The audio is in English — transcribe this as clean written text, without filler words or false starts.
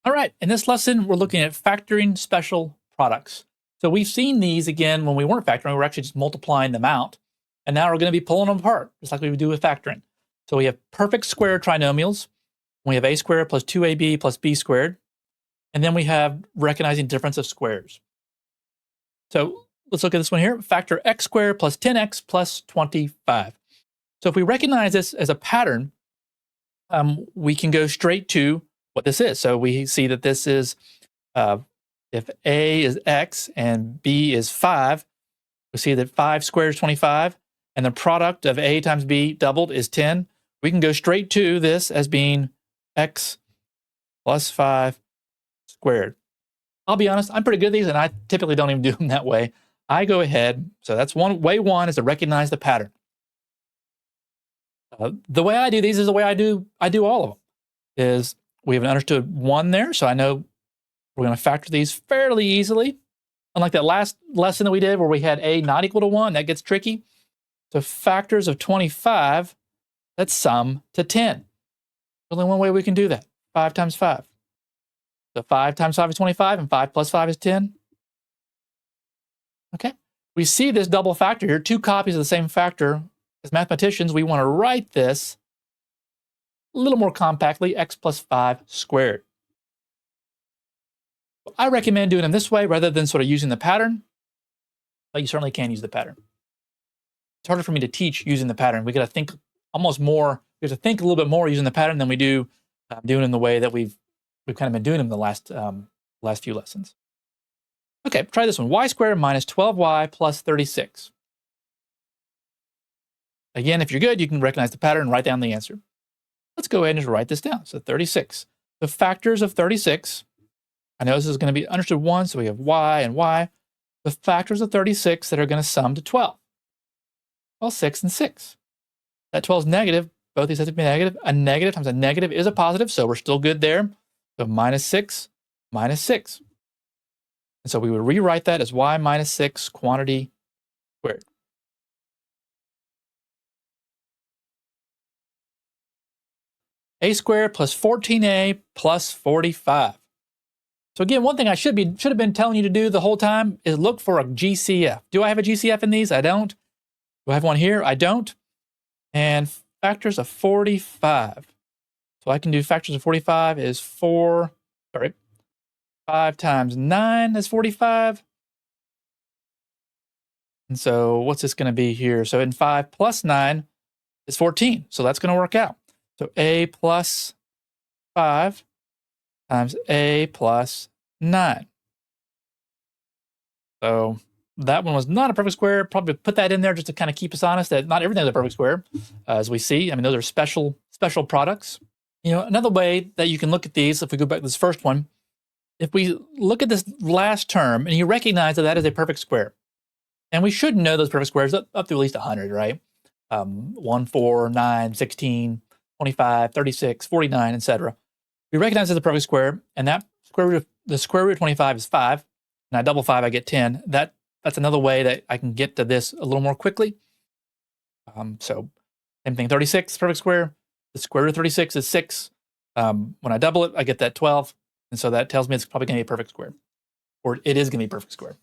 All right, in this lesson, we're looking at factoring special products. So we've seen these again when we weren't factoring, we were actually just multiplying them out. And now we're going to be pulling them apart, just like we would do with factoring. So we have perfect square trinomials. We have a squared plus 2ab plus b squared. And then we have recognizing difference of squares. So let's look at this one here. Factor x squared plus 10x plus 25. So if we recognize this as a pattern, we can go straight to what this is. So we see that this is, if a is x and b is 5, we see that 5 squared is 25, and the product of a times b doubled is 10. We can go straight to this as being x plus 5 squared. I'll be honest, I'm pretty good at these, and I typically don't even do them that way. I go ahead, so that's way one is to recognize the pattern. The way I do these is the way I do all of them. Is we have an understood 1 there, so I know we're going to factor these fairly easily. Unlike that last lesson that we did where we had a not equal to 1, that gets tricky. So factors of 25, that's sum to 10. Only one way we can do that, 5 times 5. So 5 times 5 is 25, and 5 plus 5 is 10. Okay, we see this double factor here, 2 copies of the same factor. As mathematicians, we want to write this a little more compactly, x plus 5 squared. I recommend doing them this way rather than sort of using the pattern, but you certainly can use the pattern. It's harder for me to teach using the pattern. We got to think almost more, we have to think a little bit more using the pattern than we do doing them the way that we've kind of been doing them the last few lessons. Okay, try this one. Y squared minus 12y plus 36. Again, if you're good, you can recognize the pattern and write down the answer. Let's go ahead and just write this down. So 36. The factors of 36, I know this is going to be understood 1, so we have y and y. The factors of 36 that are going to sum to 12. Well, 6 and 6. That 12 is negative. Both these have to be negative. A negative times a negative is a positive, so we're still good there. So minus 6, minus 6. And so we would rewrite that as y minus 6 quantity squared. A squared plus 14a plus 45. So again, one thing I should have been telling you to do the whole time is look for a GCF. Do I have a GCF in these? I don't. Do I have one here? I don't. And factors of 45. So I can do factors of 45 is 5 times 9 is 45. And so what's this going to be here? So in 5 plus 9 is 14. So that's going to work out. So a plus 5 times a plus 9. So that one was not a perfect square. Probably put that in there just to kind of keep us honest that not everything is a perfect square, as we see. I mean, those are special products. You know, another way that you can look at these, if we go back to this first one, if we look at this last term and you recognize that that is a perfect square, and we should know those perfect squares up to at least 100, right? 1, 4, 9, 16, 25, 36, 49, etc. We recognize it's a perfect square, and that the square root of 25 is 5, and I double 5, I get 10. That's another way that I can get to this a little more quickly. So same thing, 36, perfect square. The square root of 36 is 6. When I double it, I get that 12, and so that tells me it's probably going to be a perfect square, or it is going to be a perfect square.